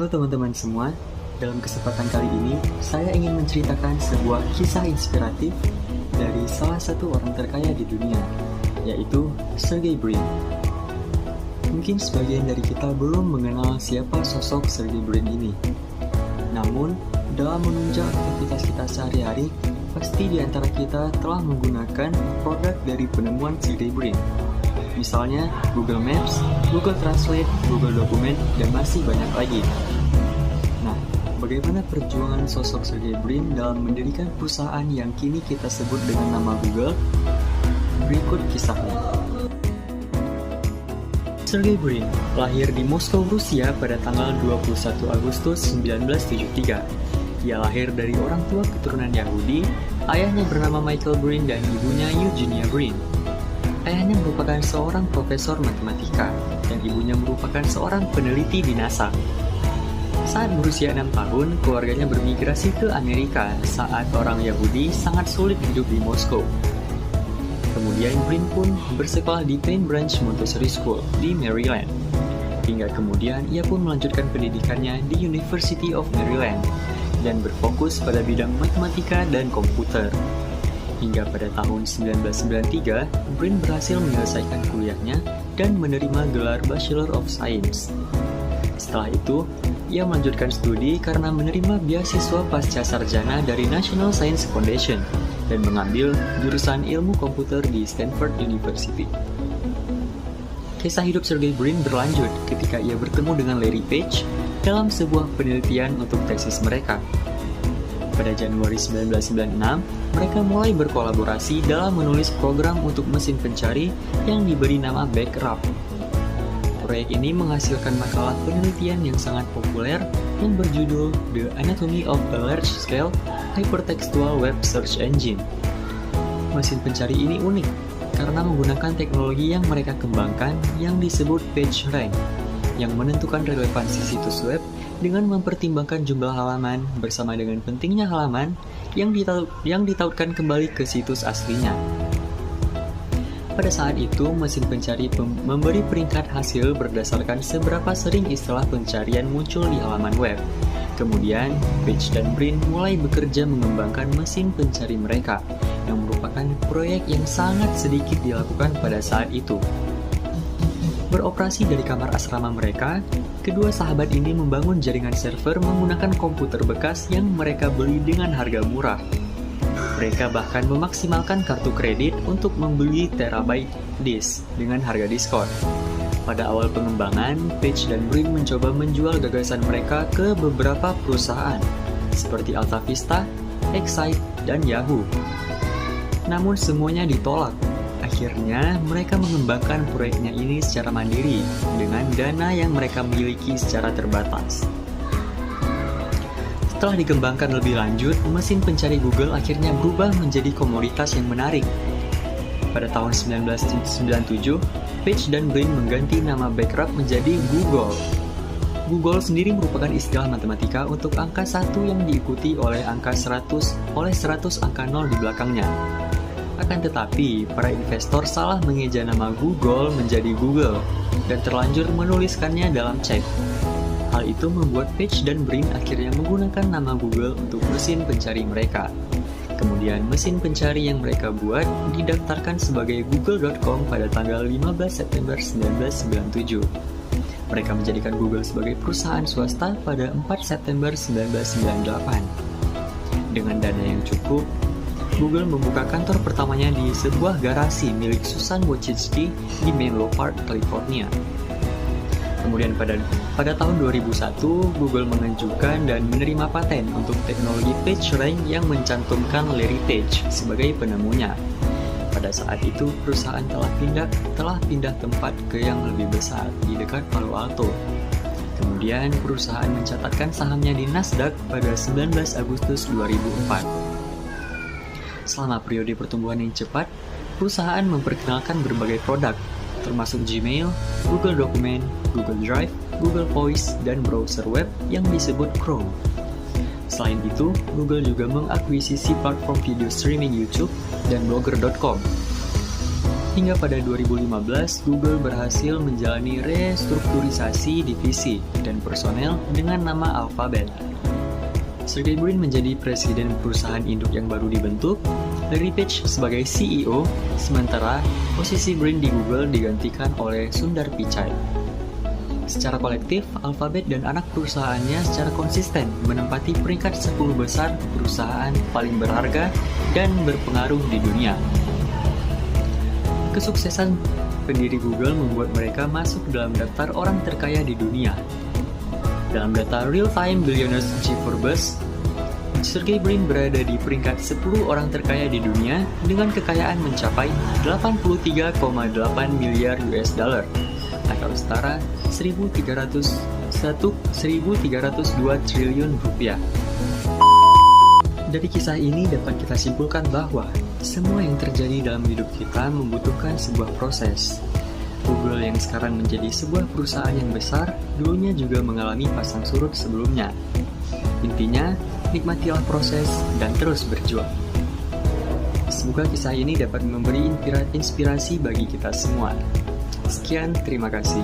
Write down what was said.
Halo teman-teman semua, dalam kesempatan kali ini saya ingin menceritakan sebuah kisah inspiratif dari salah satu orang terkaya di dunia, yaitu Sergey Brin. Mungkin sebagian dari kita belum mengenal siapa sosok Sergey Brin ini. Namun, dalam menunjang aktivitas kita sehari-hari, pasti di antara kita telah menggunakan produk dari penemuan Sergey Brin. Misalnya Google Maps, Google Translate, Google Dokumen, dan masih banyak lagi. Nah, bagaimana perjuangan sosok Sergey Brin dalam mendirikan perusahaan yang kini kita sebut dengan nama Google? Berikut kisahnya. Sergey Brin lahir di Moskow, Rusia pada tanggal 21 Agustus 1973. Ia lahir dari orang tua keturunan Yahudi, ayahnya bernama Michael Brin dan ibunya Eugenia Brin. Ayahnya merupakan seorang profesor matematika dan ibunya merupakan seorang peneliti di NASA. Saat berusia 6 tahun, keluarganya bermigrasi ke Amerika saat orang Yahudi sangat sulit hidup di Moskow. Kemudian Brin pun bersekolah di Paint Branch Montessori School di Maryland. Hingga kemudian ia pun melanjutkan pendidikannya di University of Maryland dan berfokus pada bidang matematika dan komputer. Hingga pada tahun 1993, Brin berhasil menyelesaikan kuliahnya dan menerima gelar Bachelor of Science. Setelah itu, ia melanjutkan studi karena menerima beasiswa pasca sarjana dari National Science Foundation dan mengambil jurusan ilmu komputer di Stanford University. Kisah hidup Sergey Brin berlanjut ketika ia bertemu dengan Larry Page dalam sebuah penelitian untuk tesis mereka. Pada Januari 1996, mereka mulai berkolaborasi dalam menulis program untuk mesin pencari yang diberi nama Backrub. Proyek ini menghasilkan makalah penelitian yang sangat populer yang berjudul The Anatomy of a Large-Scale Hypertextual Web Search Engine. Mesin pencari ini unik karena menggunakan teknologi yang mereka kembangkan yang disebut PageRank, yang menentukan relevansi situs web dengan mempertimbangkan jumlah halaman bersama dengan pentingnya halaman yang ditautkan kembali ke situs aslinya. Pada saat itu, mesin pencari memberi peringkat hasil berdasarkan seberapa sering istilah pencarian muncul di halaman web. Kemudian, Page dan Brin mulai bekerja mengembangkan mesin pencari mereka, yang merupakan proyek yang sangat sedikit dilakukan pada saat itu. Beroperasi dari kamar asrama mereka, kedua sahabat ini membangun jaringan server menggunakan komputer bekas yang mereka beli dengan harga murah. Mereka bahkan memaksimalkan kartu kredit untuk membeli terabyte disk dengan harga diskon. Pada awal pengembangan, Page dan Brin mencoba menjual gagasan mereka ke beberapa perusahaan, seperti AltaVista, Excite, dan Yahoo. Namun semuanya ditolak. Akhirnya, mereka mengembangkan proyeknya ini secara mandiri dengan dana yang mereka miliki secara terbatas. Setelah dikembangkan lebih lanjut, mesin pencari Google akhirnya berubah menjadi komoditas yang menarik. Pada tahun 1997, Page dan Brin mengganti nama Backrub menjadi Google. Google sendiri merupakan istilah matematika untuk angka 1 yang diikuti oleh angka 100 angka 0 di belakangnya. Akan tetapi, para investor salah mengeja nama Google menjadi Google dan terlanjur menuliskannya dalam cek. Hal itu membuat Page dan Brin akhirnya menggunakan nama Google untuk mesin pencari mereka. Kemudian mesin pencari yang mereka buat didaftarkan sebagai google.com pada tanggal 15 September 1997. Mereka menjadikan Google sebagai perusahaan swasta pada 4 September 1998. Dengan dana yang cukup, Google membuka kantor pertamanya di sebuah garasi milik Susan Wojcicki di Menlo Park, California. Kemudian pada tahun 2001, Google mengajukan dan menerima paten untuk teknologi PageRank yang mencantumkan Larry Page sebagai penemunya. Pada saat itu, perusahaan telah pindah tempat ke yang lebih besar di dekat Palo Alto. Kemudian, perusahaan mencatatkan sahamnya di Nasdaq pada 19 Agustus 2004. Selama periode pertumbuhan yang cepat, perusahaan memperkenalkan berbagai produk, termasuk Gmail, Google Dokumen, Google Drive, Google Voice, dan browser web yang disebut Chrome. Selain itu, Google juga mengakuisisi platform video streaming YouTube dan Blogger.com. Hingga pada 2015, Google berhasil menjalani restrukturisasi divisi dan personel dengan nama Alphabet. Sergey Brin menjadi presiden perusahaan induk yang baru dibentuk, Larry Page sebagai CEO, sementara posisi Brin di Google digantikan oleh Sundar Pichai. Secara kolektif, Alphabet dan anak perusahaannya secara konsisten menempati peringkat 10 besar perusahaan paling berharga dan berpengaruh di dunia. Kesuksesan pendiri Google membuat mereka masuk dalam daftar orang terkaya di dunia. Dalam data Real-Time Billionaires di Forbes, Sergey Brin berada di peringkat 10 orang terkaya di dunia dengan kekayaan mencapai 83,8 miliar US dollar atau setara 1.302 triliun rupiah. Dari kisah ini dapat kita simpulkan bahwa semua yang terjadi dalam hidup kita membutuhkan sebuah proses. Google yang sekarang menjadi sebuah perusahaan yang besar, dulunya juga mengalami pasang surut sebelumnya. Intinya, nikmatilah proses dan terus berjuang. Semoga kisah ini dapat memberi inspirasi bagi kita semua. Sekian, terima kasih.